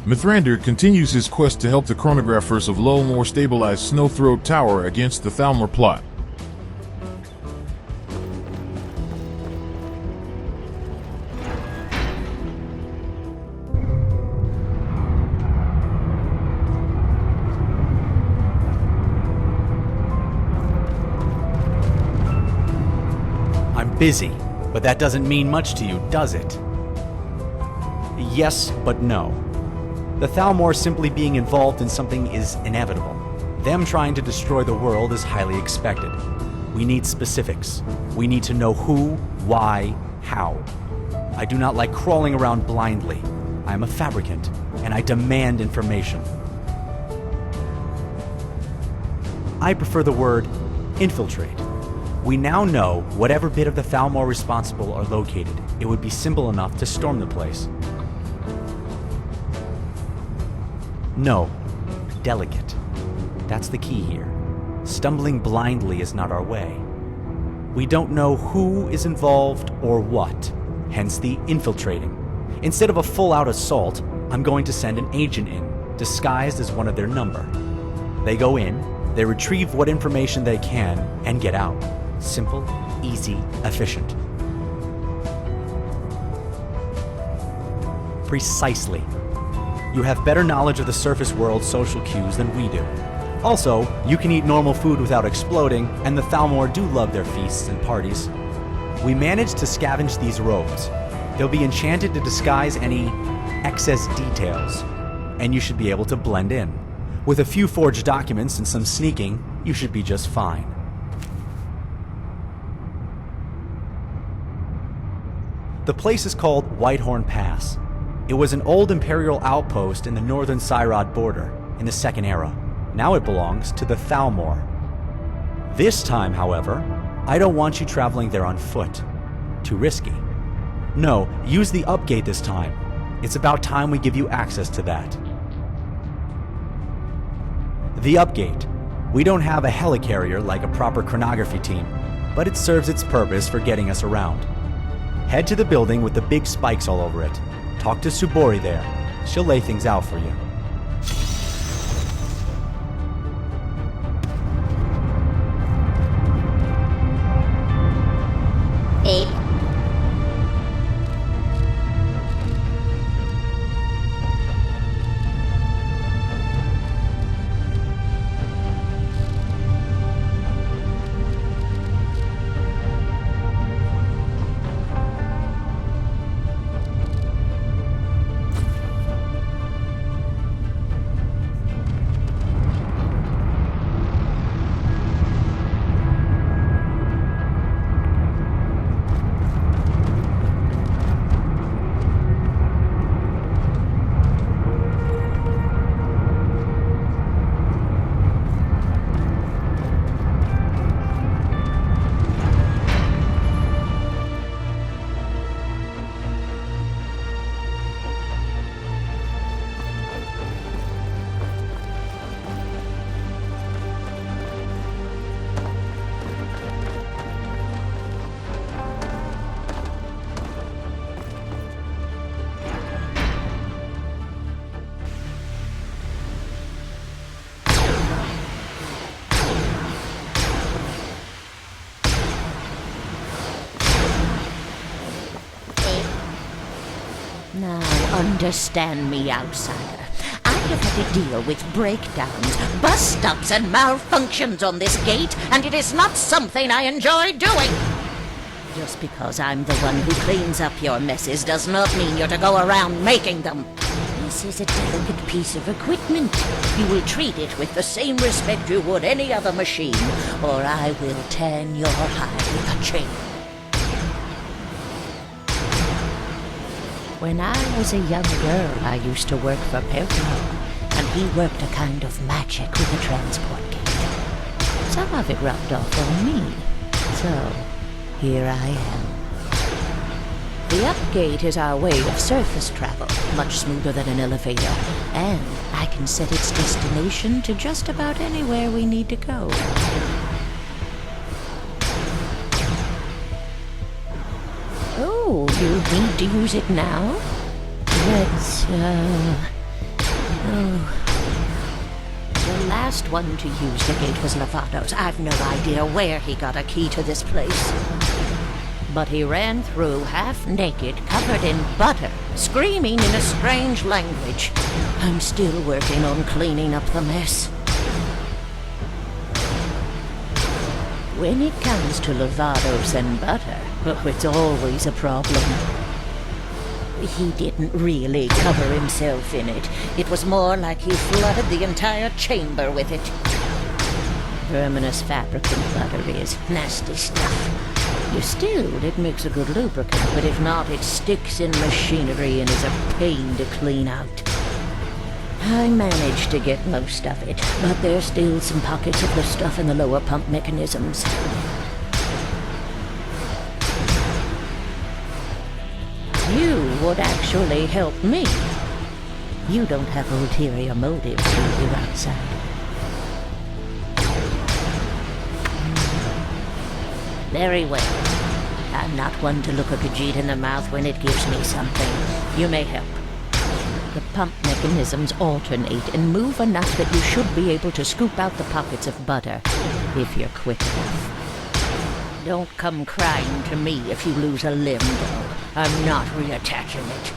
Mithrandir continues his quest to help the chronographers of Lull stabilize Snowthroat Tower against the Thalmor plot. I'm busy, but that doesn't mean much to you, does it? Yes, but no. The Thalmor simply being involved in something is inevitable. Them trying to destroy the world is highly expected. We need specifics. We need to know who, why, how. I do not like crawling around blindly. I am a fabricant, and I demand information. I prefer the word infiltrate. We now know whatever bit of the Thalmor responsible are located. It would be simple enough to storm the place. No, delicate. That's the key here. Stumbling blindly is not our way. We don't know who is involved or what, hence the infiltrating. Instead of a full-out assault, I'm going to send an agent in, disguised as one of their number. They go in, they retrieve what information they can, and get out. Simple, easy, efficient. Precisely. You have better knowledge of the surface world's social cues than we do. Also, you can eat normal food without exploding, and the Thalmor do love their feasts and parties. We managed to scavenge these robes. They'll be enchanted to disguise any excess details, and you should be able to blend in. With a few forged documents and some sneaking, you should be just fine. The place is called Whitehorn Pass. It was an old Imperial outpost in the northern Cyrod border in the Second Era. Now it belongs to the Thalmor. This time, however, I don't want you traveling there on foot. Too risky. No, use the upgate this time. It's about time we give you access to that. The upgate. We don't have a helicarrier like a proper chronography team, but it serves its purpose for getting us around. Head to the building with the big spikes all over it. Talk to Subori there. She'll lay things out for you. Abe. Now, understand me, outsider. I have had to deal with breakdowns, bust-ups, and malfunctions on this gate, and it is not something I enjoy doing. Just because I'm the one who cleans up your messes does not mean you're to go around making them. This is a delicate piece of equipment. You will treat it with the same respect you would any other machine, or I will tan your hide with a chain. When I was a young girl, I used to work for Perkno, and he worked a kind of magic with the transport gate. Some of it rubbed off on me, so here I am. The upgate is our way of surface travel, much smoother than an elevator, and I can set its destination to just about anywhere we need to go. Oh, you need to use it now? Let's, The last one to use the gate was Lovatos. I've no idea where he got a key to this place. But he ran through half naked, covered in butter, screaming in a strange language. I'm still working on cleaning up the mess. When it comes to Lovatos and butter, it's always a problem. He didn't really cover himself in it. It was more like he flooded the entire chamber with it. Verminous fabricant butter is nasty stuff. Still, it makes a good lubricant, but if not, it sticks in machinery and is a pain to clean out. I managed to get most of it, but there's still some pockets of the stuff in the lower pump mechanisms. You would actually help me. You don't have ulterior motives, do you, outside? Very well. I'm not one to look a Khajiit in the mouth when it gives me something. You may help. The pump mechanisms alternate and move enough that you should be able to scoop out the pockets of butter, if you're quick enough. Don't come crying to me if you lose a limb, though. I'm not reattaching it.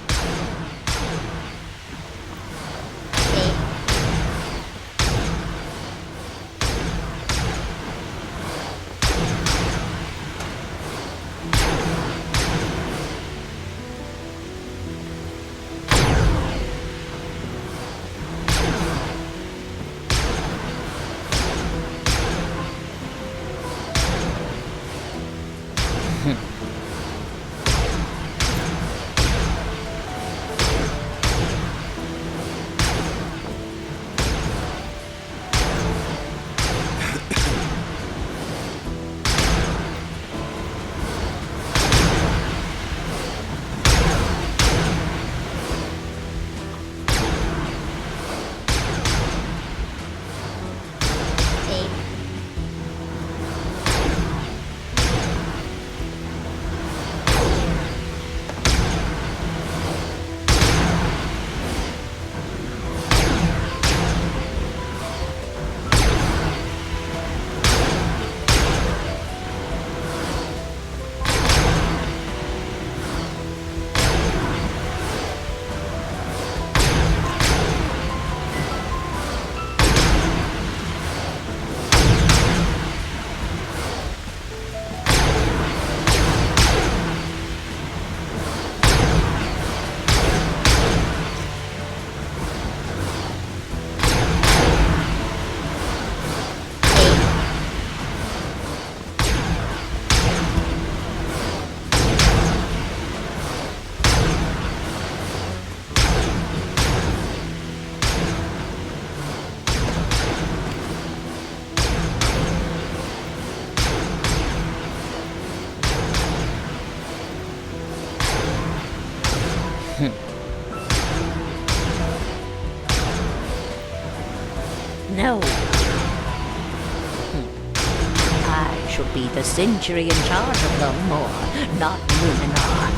No. I should be the century in charge of Lull, not Luminar.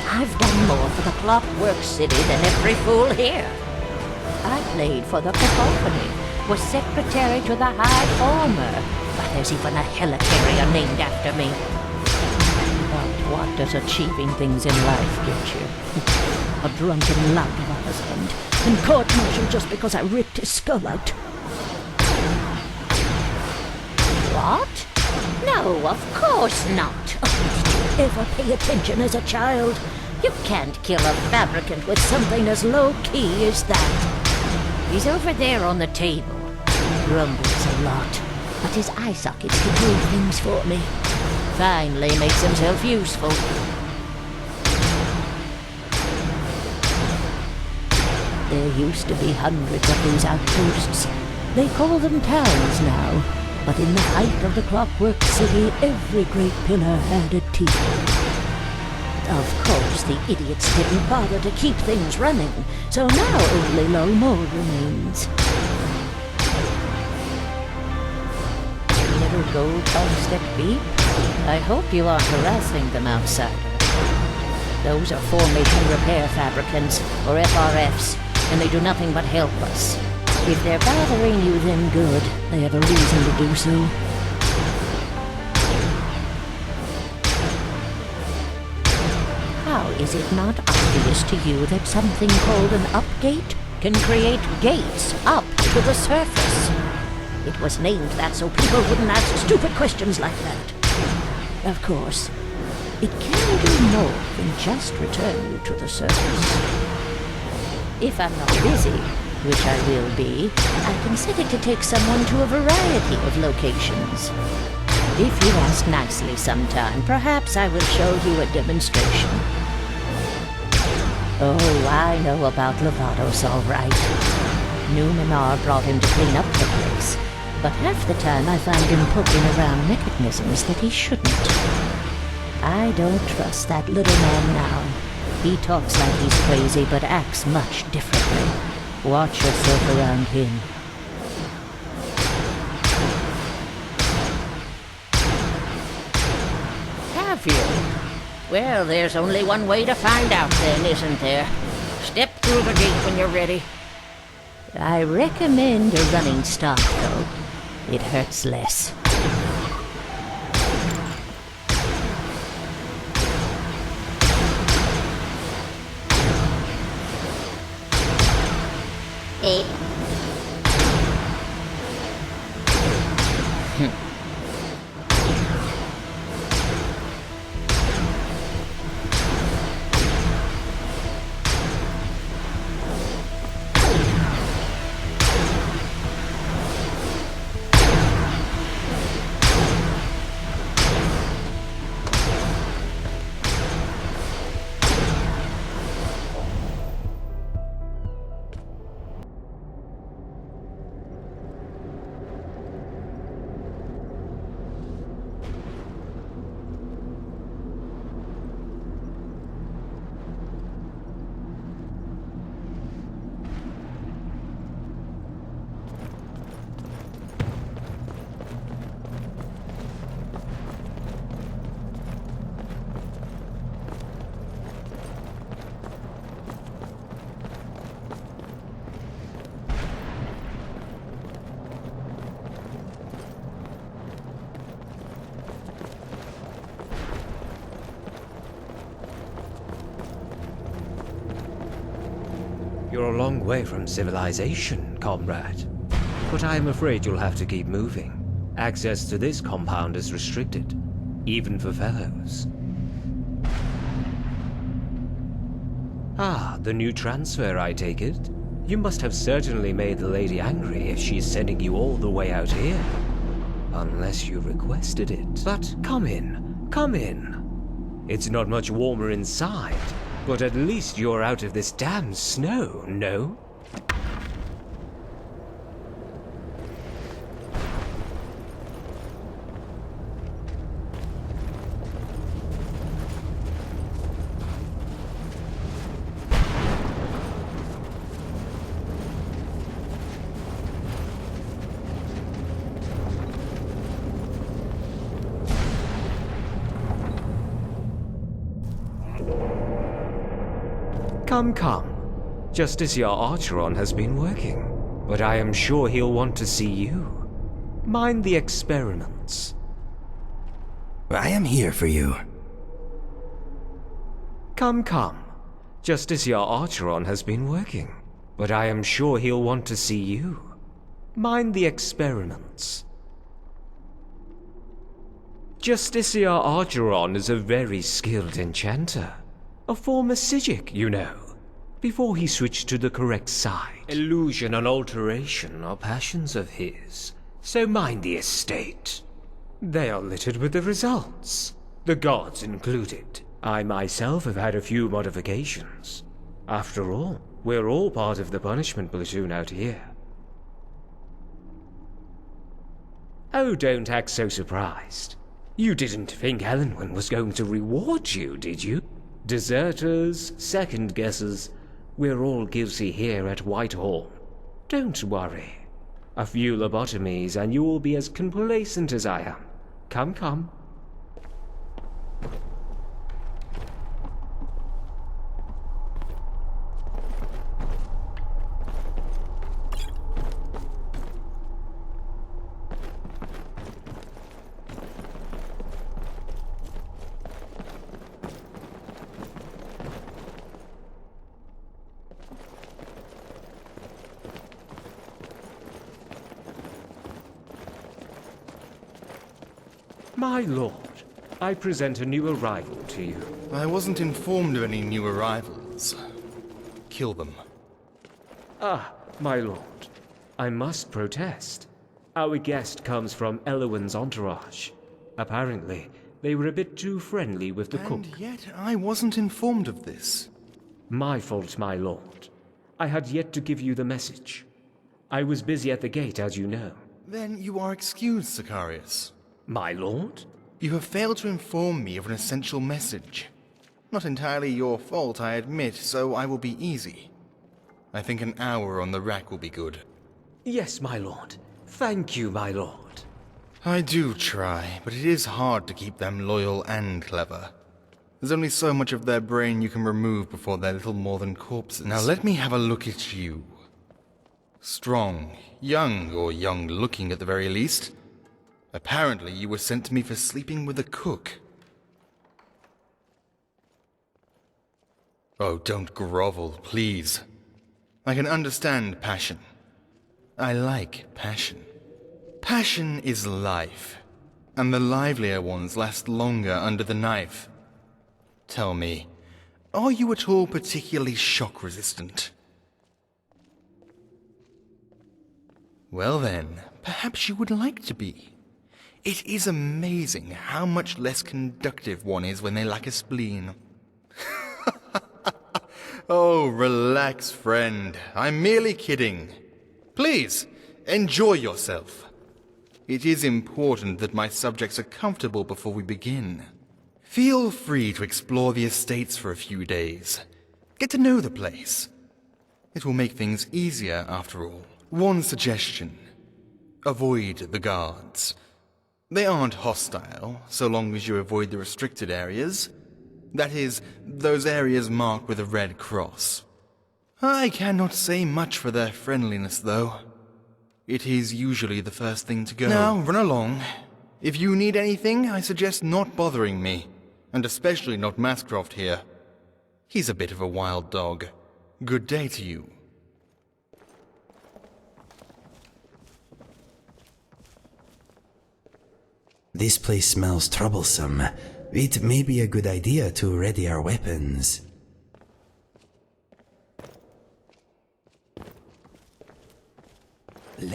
I've done more for the Clockwork City than every fool here. I played for the Cacophony, was secretary to the High Former, but there's even a helicarrier named after me. But what does achieving things in life get you? A drunken lout of a husband, and court-martialed just because I ripped his skull out. What? No, of course not. Oh, did you ever pay attention as a child? You can't kill a fabricant with something as low-key as that. He's over there on the table. He grumbles a lot, but his eye sockets can do things for me. Finally makes himself useful. There used to be hundreds of these outposts. They call them towns now. But in the height of the Clockwork City, every great pillar had a T. Of course, the idiots didn't bother to keep things running, so now only Lull remains. Little gold thumbstick beep? I hope you aren't harassing them, outsider. Those are formation repair fabricants, or FRFs. and they do nothing but help us. If they're bothering you, then good. They have a reason to do so. How is it not obvious to you that something called an upgate can create gates up to the surface? It was named that so people wouldn't ask stupid questions like that. Of course, it can do more than just return you to the surface. If I'm not busy, which I will be, I can set it to take someone to a variety of locations. If you ask nicely sometime, perhaps I will show you a demonstration. Oh, I know about Levados all right. Numenor brought him to clean up the place, but half the time I find him poking around mechanisms that he shouldn't. I don't trust that little man now. He talks like he's crazy, but acts much differently. Watch yourself around him. Have you? Well, there's only one way to find out then, isn't there? Step through the gate when you're ready. I recommend a running start, though. It hurts less. You're a long way from civilization, comrade. But I am afraid you'll have to keep moving. Access to this compound is restricted, even for fellows. Ah, the new transfer, I take it? You must have certainly made the lady angry if she's sending you all the way out here. Unless you requested it. But come in, come in. It's not much warmer inside, but at least you're out of this damn snow, no? Come, come. Justice Archeron has been working, but I am sure he'll want to see you. Mind the experiments. I am here for you. Come, come. Justice Archeron has been working, but I am sure he'll want to see you. Mind the experiments. Justiciar Archeron is a very skilled enchanter. A former Sijic, you know, before he switched to the correct side. Illusion and alteration are passions of his, so mind the estate. They are littered with the results, the gods included. I myself have had a few modifications. After all, we're all part of the punishment platoon out here. Oh, don't act so surprised. You didn't think Elenwen was going to reward you, did you? Deserters, second guessers, we're all guilty here at Whitehall. Don't worry. A few lobotomies and you will be as complacent as I am. Come, come. My lord, I present a new arrival to you. I wasn't informed of any new arrivals. Kill them. Ah, my lord, I must protest. Our guest comes from Elowin's entourage. Apparently, they were a bit too friendly with the cook. And yet I wasn't informed of this. My fault, my lord. I had yet to give you the message. I was busy at the gate, as you know. Then you are excused, Sicarius. My lord? You have failed to inform me of an essential message. Not entirely your fault, I admit, so I will be easy. I think an hour on the rack will be good. Yes, my lord. Thank you, my lord. I do try, but it is hard to keep them loyal and clever. There's only so much of their brain you can remove before they're little more than corpses. Now let me have a look at you. Strong, young, or young-looking at the very least. Apparently you were sent to me for sleeping with a cook. Oh, don't grovel, please. I can understand passion. I like passion. Passion is life, and the livelier ones last longer under the knife. Tell me, are you at all particularly shock-resistant? Well then, perhaps you would like to be. It is amazing how much less conductive one is when they lack a spleen. Oh, relax, friend. I'm merely kidding. Please, enjoy yourself. It is important that my subjects are comfortable before we begin. Feel free to explore the estates for a few days. Get to know the place. It will make things easier, after all. One suggestion. Avoid the guards. They aren't hostile, so long as you avoid the restricted areas. That is, those areas marked with a red cross. I cannot say much for their friendliness, though. It is usually the first thing to go. Now, run along. If you need anything, I suggest not bothering me. And especially not Mascroft here. He's a bit of a wild dog. Good day to you. This place smells troublesome. It may be a good idea to ready our weapons.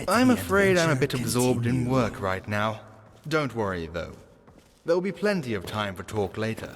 I'm afraid I'm a bit absorbed in work right now. Don't worry, though. There will be plenty of time for talk later.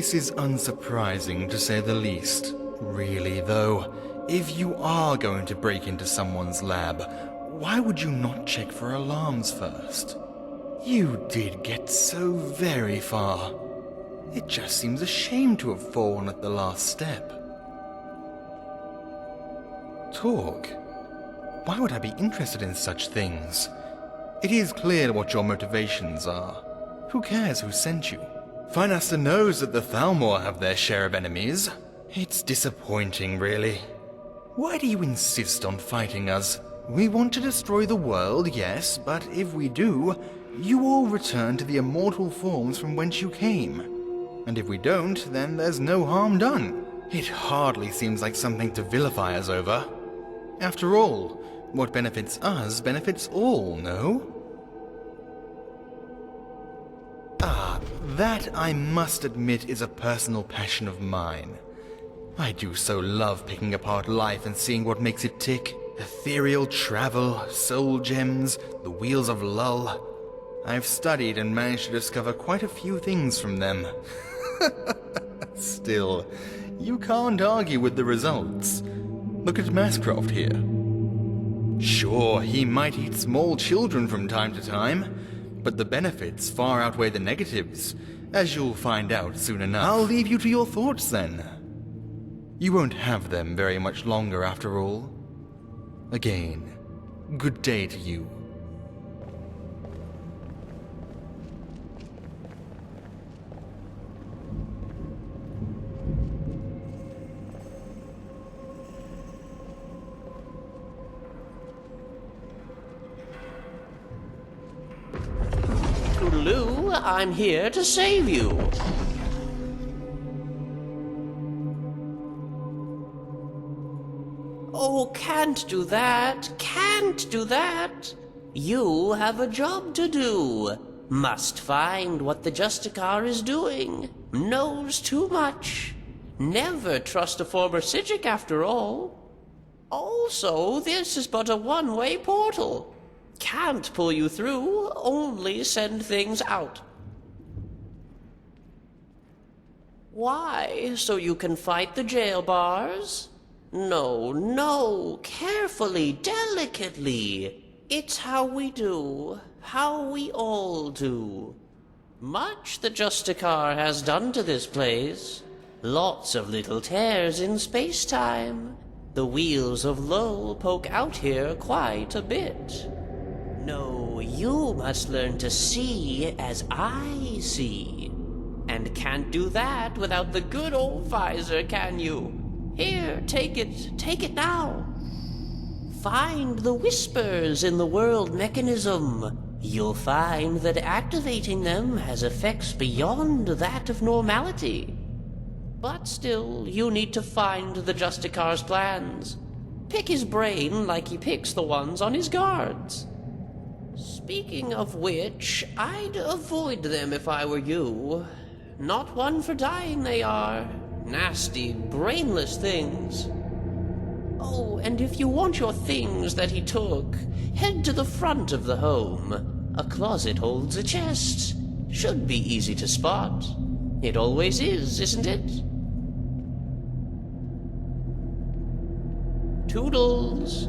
This is unsurprising, to say the least. Really, though, if you are going to break into someone's lab, why would you not check for alarms first? You did get so very far. It just seems a shame to have fallen at the last step. Talk. Why would I be interested in such things? It is clear what your motivations are. Who cares who sent you? Finaster knows that the Thalmor have their share of enemies. It's disappointing, really. Why do you insist on fighting us? We want to destroy the world, yes, but if we do, you all return to the immortal forms from whence you came. And if we don't, then there's no harm done. It hardly seems like something to vilify us over. After all, what benefits us benefits all, no? That, I must admit, is a personal passion of mine. I do so love picking apart life and seeing what makes it tick. Ethereal travel, soul gems, the wheels of Lull. I've studied and managed to discover quite a few things from them. Still, you can't argue with the results. Look at Mascroft here. Sure, he might eat small children from time to time, but the benefits far outweigh the negatives, as you'll find out soon enough. I'll leave you to your thoughts then. You won't have them very much longer after all. Again, good day to you. Lou, I'm here to save you. Oh, can't do that. Can't do that. You have a job to do. Must find what the Justicar is doing. Knows too much. Never trust a former Psijic after all. Also, this is but a one-way portal. Can't pull you through, only send things out. Why? So you can fight the jail bars? No, no, carefully, delicately. It's how we do, how we all do. Much the Justicar has done to this place. Lots of little tears in space-time. The wheels of Lull poke out here quite a bit. No, you must learn to see as I see. And can't do that without the good old visor, can you? Here, take it now. Find the whispers in the world mechanism. You'll find that activating them has effects beyond that of normality. But still, you need to find the Justicar's plans. Pick his brain like he picks the ones on his guards. Speaking of which, I'd avoid them if I were you. Not one for dying they are. Nasty, brainless things. Oh, and if you want your things that he took, head to the front of the home. A closet holds a chest. Should be easy to spot. It always is, isn't it? Toodles.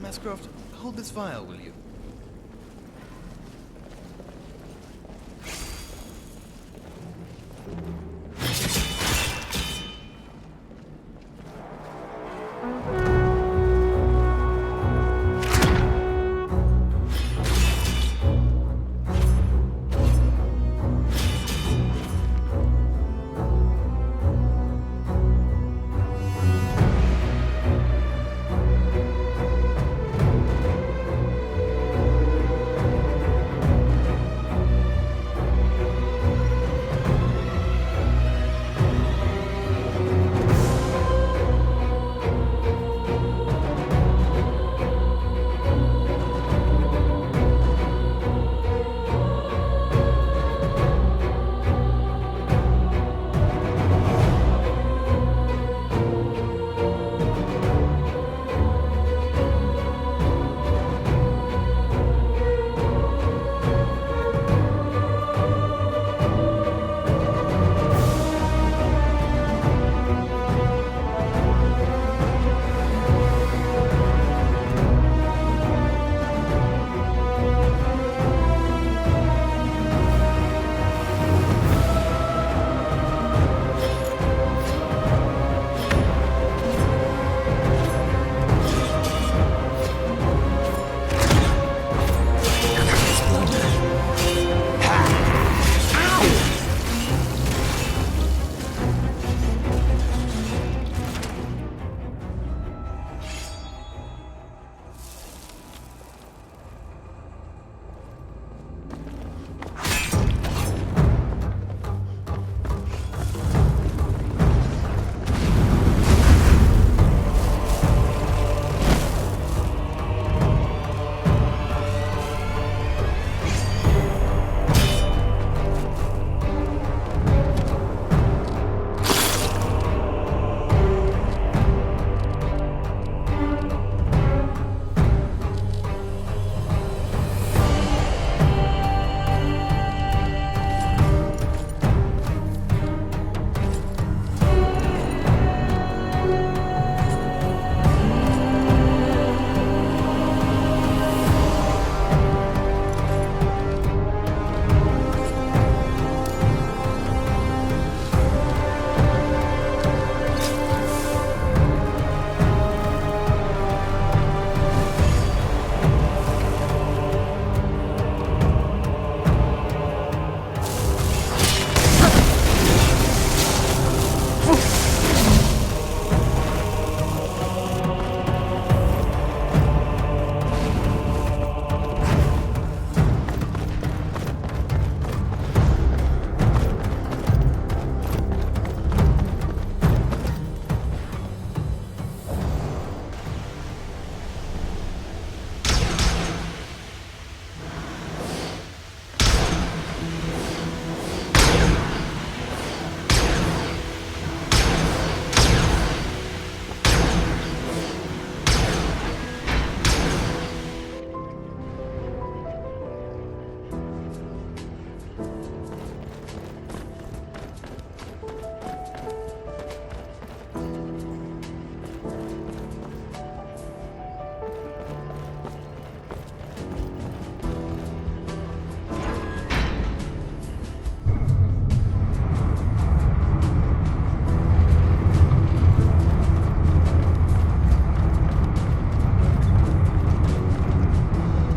Mascroft, hold this vial, will you?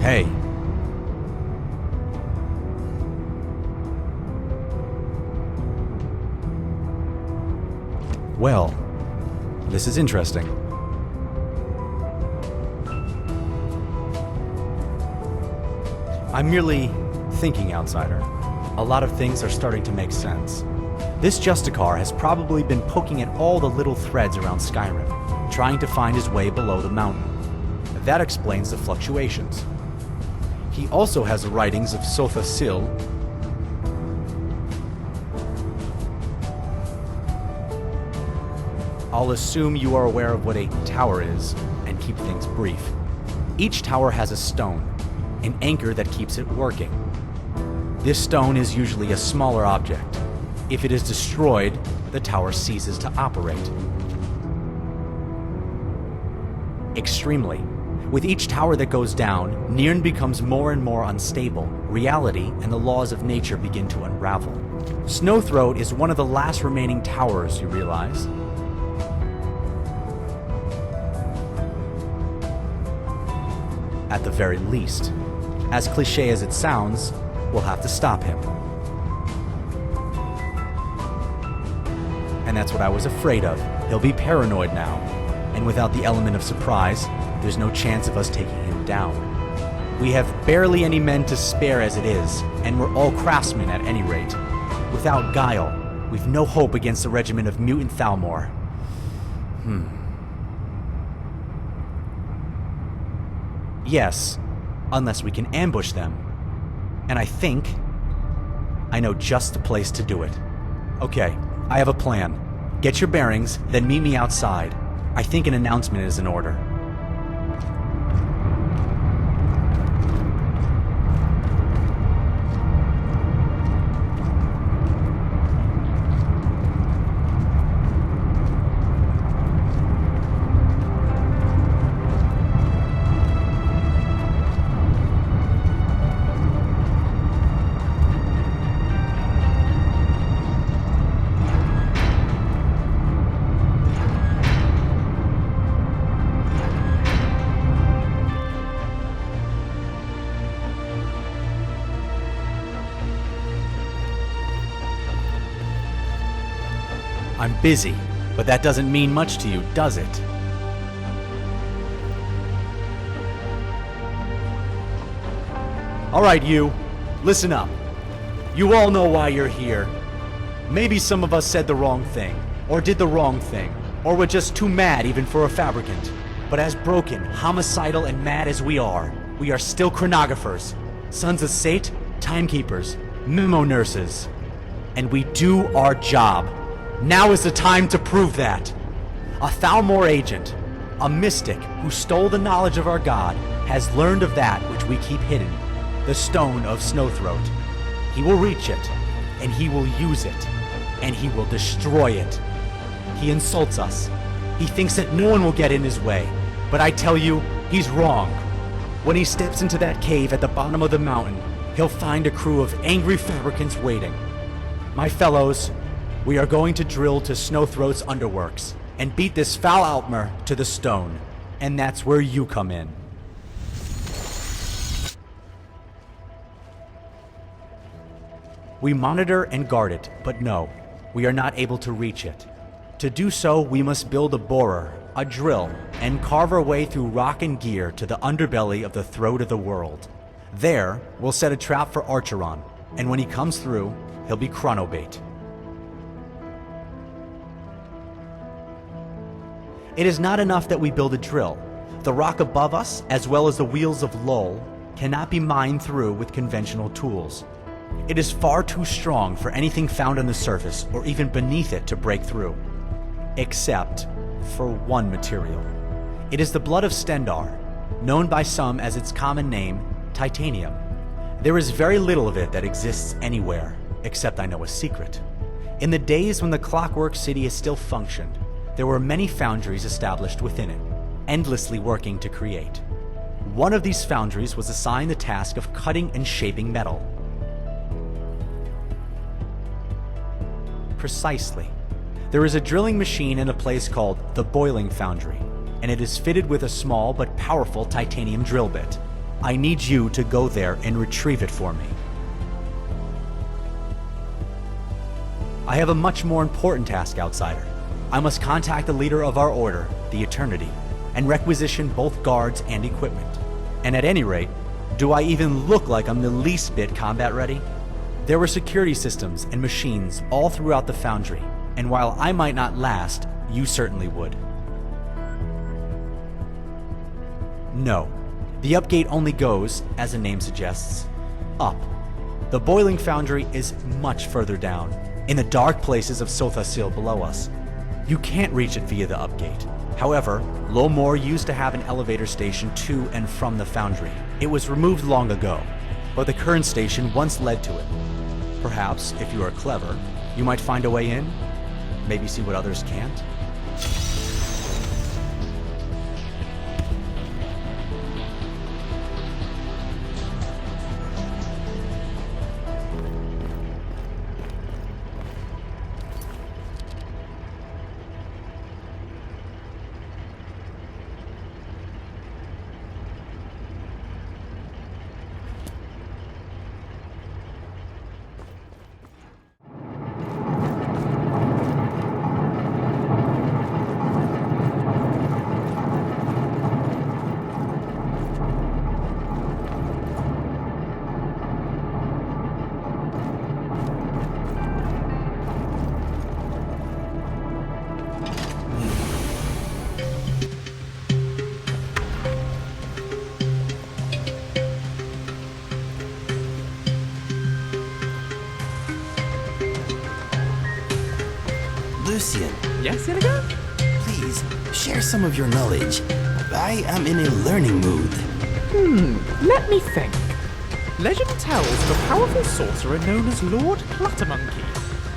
Hey. Well, this is interesting. I'm merely thinking, outsider. A lot of things are starting to make sense. This Justicar has probably been poking at all the little threads around Skyrim, trying to find his way below the mountain. That explains the fluctuations. He also has the writings of Sotha Sil. I'll assume you are aware of what a tower is, and keep things brief. Each tower has a stone, an anchor that keeps it working. This stone is usually a smaller object. If it is destroyed, the tower ceases to operate. Extremely. With each tower that goes down, Nirn becomes more and more unstable. Reality and the laws of nature begin to unravel. Snowthroat is one of the last remaining towers, you realize. At the very least. As cliché as it sounds, we'll have to stop him. And that's what I was afraid of. He'll be paranoid now. And without the element of surprise, there's no chance of us taking him down. We have barely any men to spare as it is, and we're all craftsmen at any rate. Without guile, we've no hope against the regiment of mutant Thalmor. Yes, unless we can ambush them. And I think I know just the place to do it. Okay, I have a plan. Get your bearings, then meet me outside. I think an announcement is in order. I'm busy, but that doesn't mean much to you, does it? All right, you. Listen up. You all know why you're here. Maybe some of us said the wrong thing, or did the wrong thing, or were just too mad even for a fabricant. But as broken, homicidal, and mad as we are still chronographers, sons of Sate, timekeepers, memo nurses. And we do our job. Now is the time to prove that. A Thalmor agent, a mystic who stole the knowledge of our god, has learned of that which we keep hidden, the Stone of Snowthroat. He will reach it, and he will use it, and he will destroy it. He insults us. He thinks that no one will get in his way, but I tell you, he's wrong. When he steps into that cave at the bottom of the mountain, he'll find a crew of angry fabricants waiting. My fellows, we are going to drill to Snowthroat's underworks and beat this foul Altmer to the stone. And that's where you come in. We monitor and guard it, but no, we are not able to reach it. To do so, we must build a borer, a drill, and carve our way through rock and gear to the underbelly of the throat of the world. There, we'll set a trap for Archeron, and when he comes through, he'll be chronobait. It is not enough that we build a drill. The rock above us, as well as the wheels of Lull, cannot be mined through with conventional tools. It is far too strong for anything found on the surface or even beneath it to break through. Except for one material. It is the blood of Stendar, known by some as its common name, titanium. There is very little of it that exists anywhere, except I know a secret. In the days when the Clockwork City still functioned, there were many foundries established within it, endlessly working to create. One of these foundries was assigned the task of cutting and shaping metal. Precisely. There is a drilling machine in a place called the Boiling Foundry, and it is fitted with a small but powerful titanium drill bit. I need you to go there and retrieve it for me. I have a much more important task, Outsider. I must contact the leader of our order, the Eternity, and requisition both guards and equipment. And at any rate, do I even look like I'm the least bit combat ready? There were security systems and machines all throughout the foundry, and while I might not last, you certainly would. No, the upgate only goes, as the name suggests, up. The Boiling Foundry is much further down, in the dark places of Sothasil below us. You can't reach it via the upgate. However, Lowmore used to have an elevator station to and from the foundry. It was removed long ago, but the current station once led to it. Perhaps, if you are clever, you might find a way in, maybe see what others can't. Lucian, Yes, Inigo? please share some of your knowledge. I am in a learning mood. Let me think. Legend tells of a powerful sorcerer known as Lord Cluttermonkey,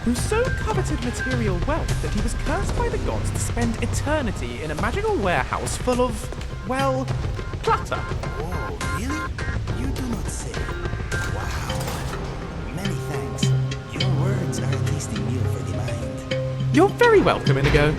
who so coveted material wealth that he was cursed by the gods to spend eternity in a magical warehouse full of, well, clutter. Oh, really? You do not say. Wow. Many thanks. Your words are a tasty meal for the mind. You're very welcome, Inigo.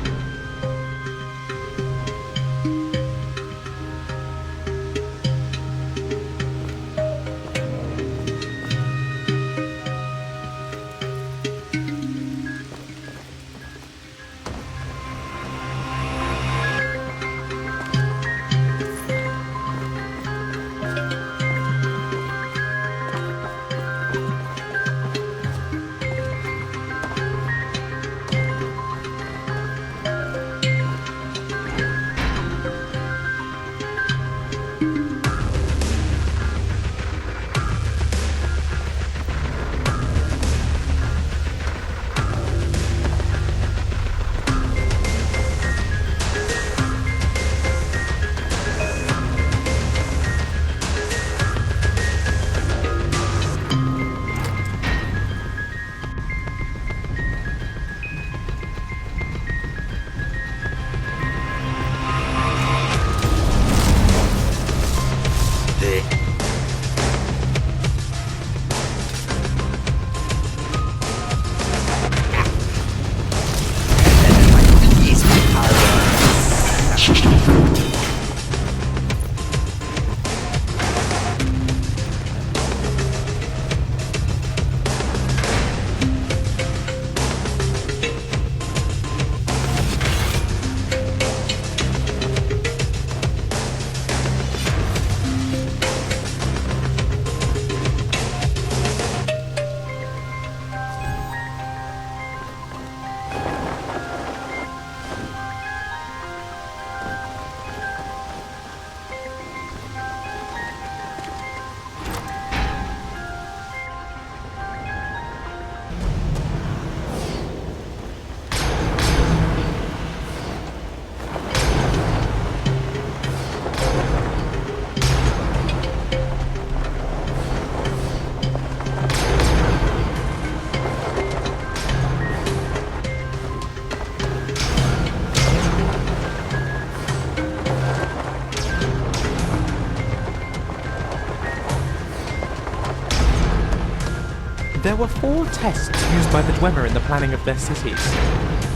There were 4 tests used by the Dwemer in the planning of their cities.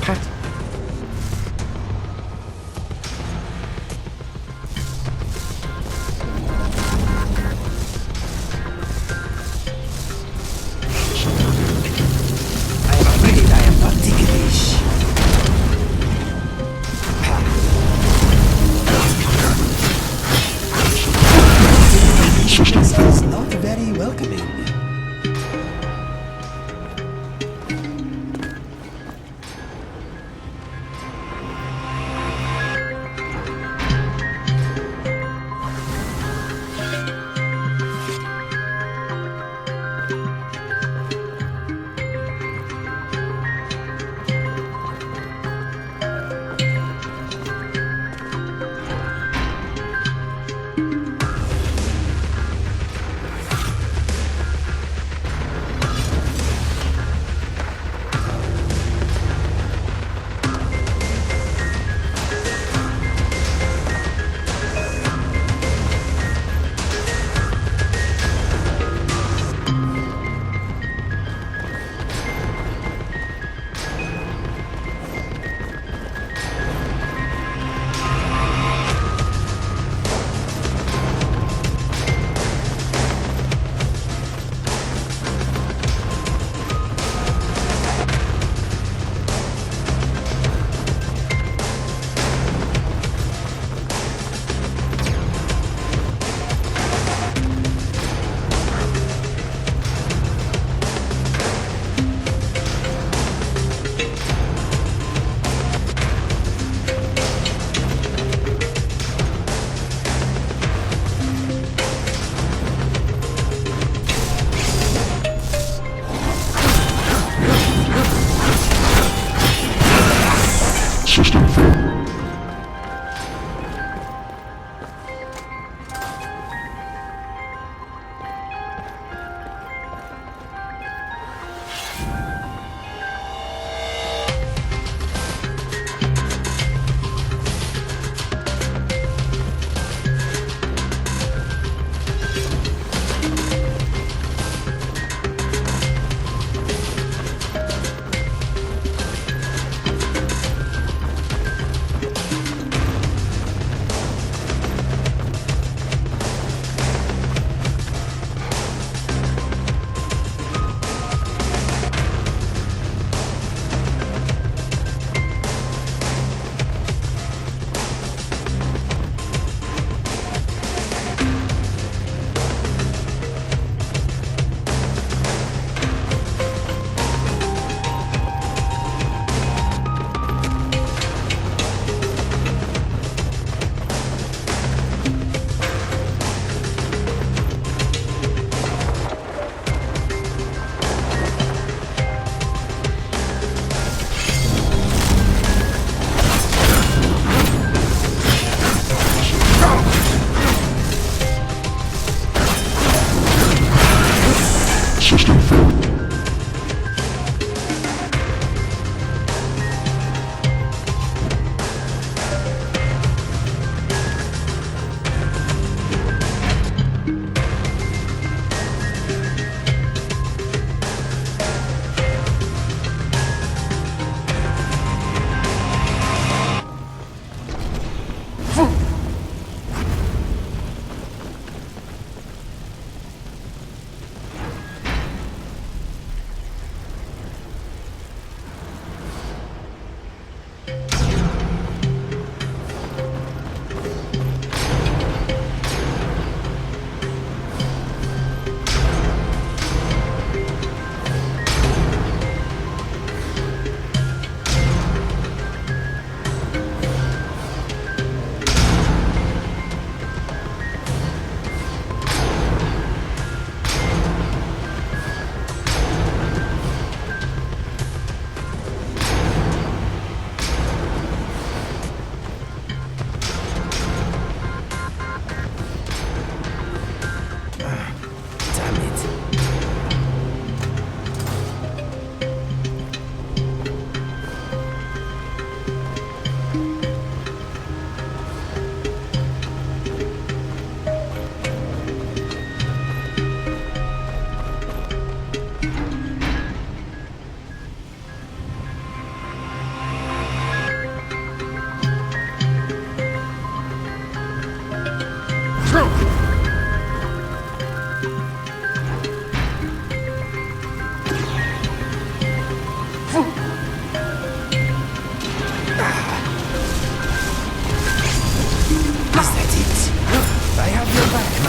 I'm afraid I am not ticklish. This is not very welcoming.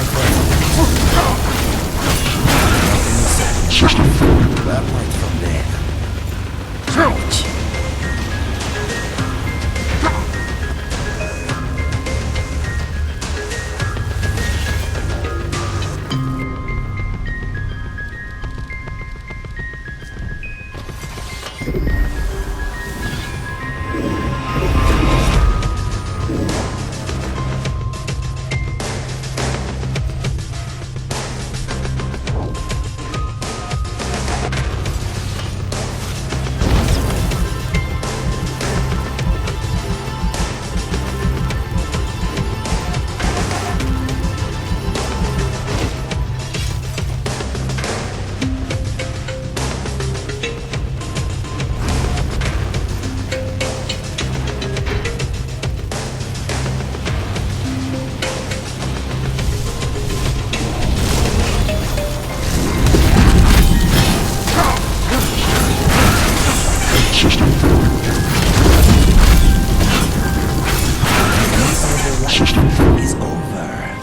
friend. That light from there. Ouch. Is over.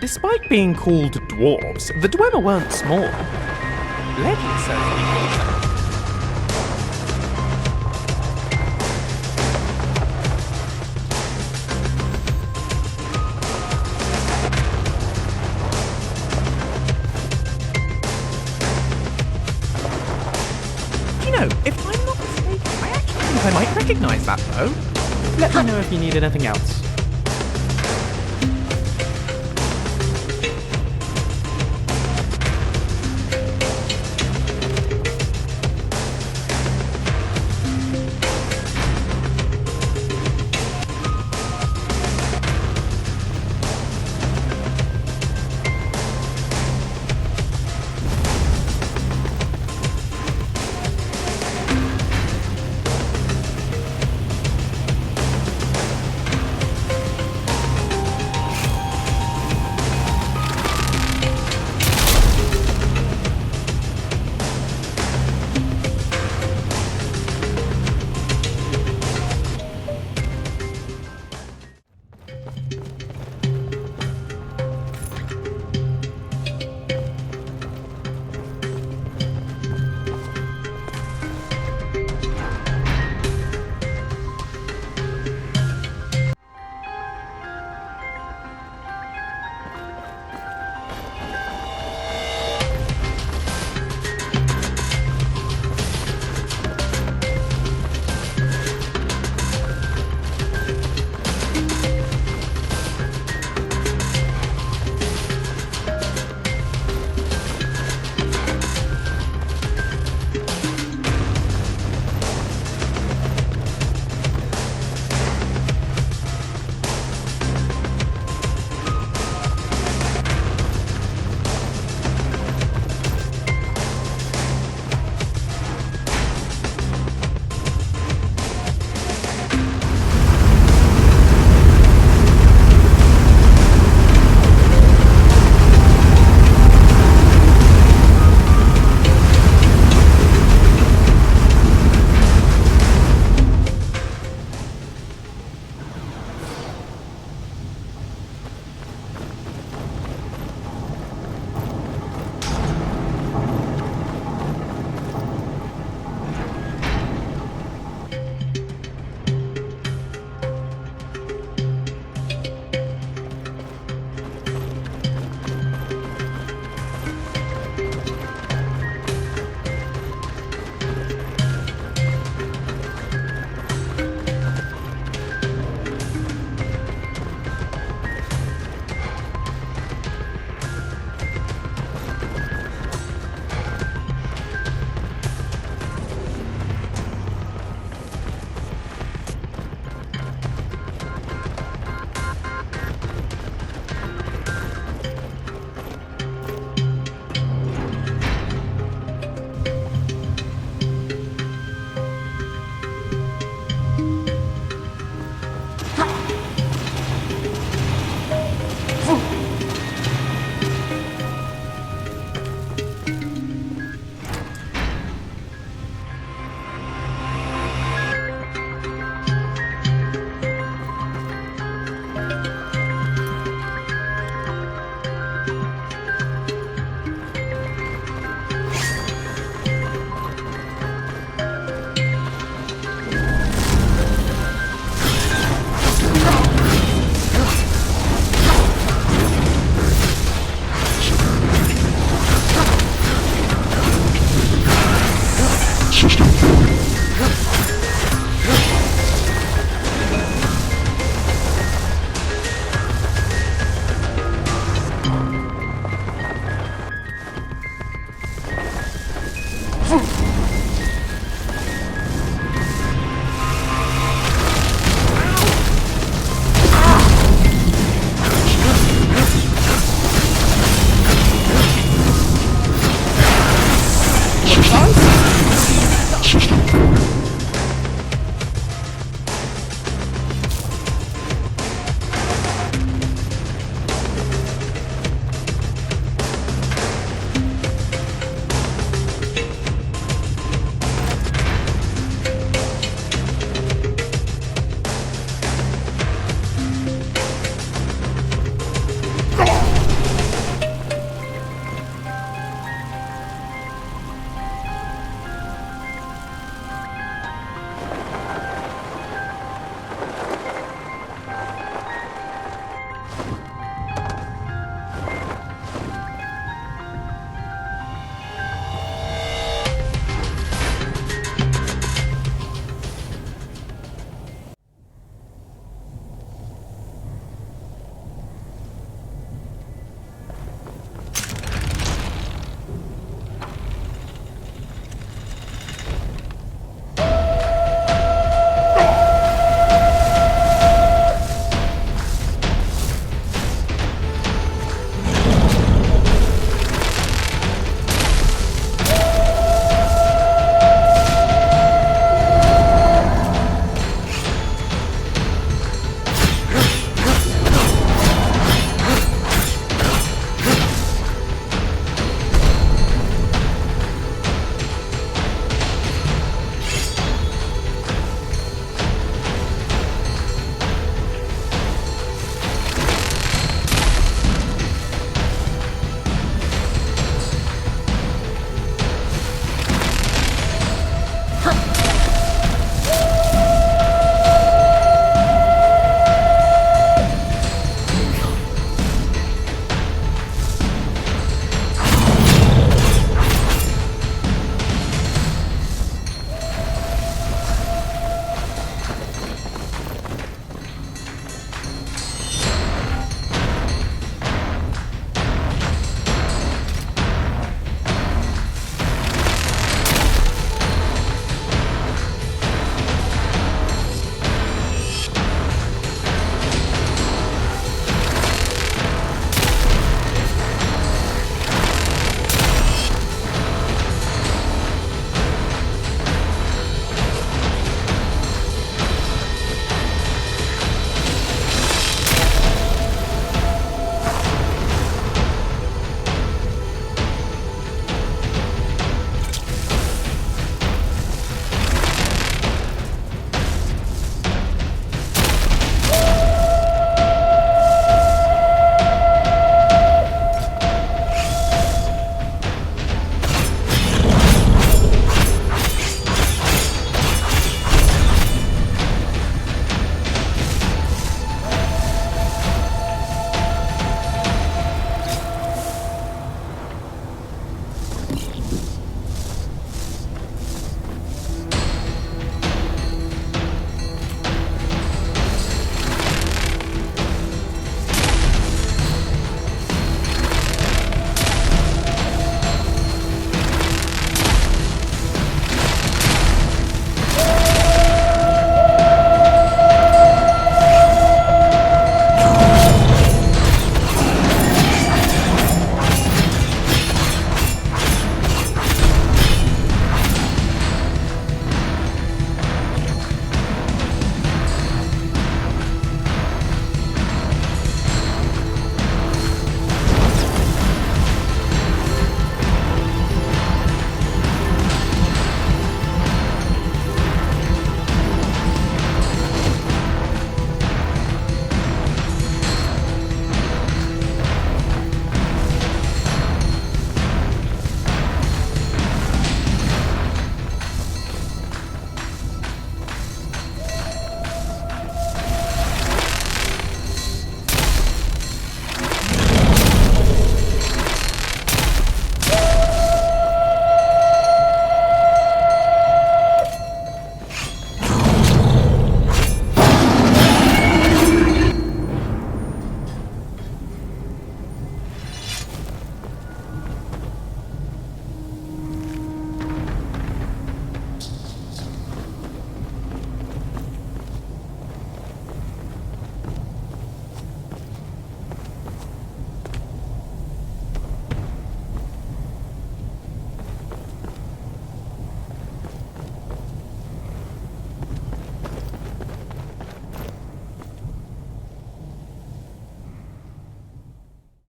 Despite being called dwarves, the Dwemer weren't small. Legend says we called them. You know, if I'm not mistaken, I actually think I might recognise that though. Let me know if you need anything else.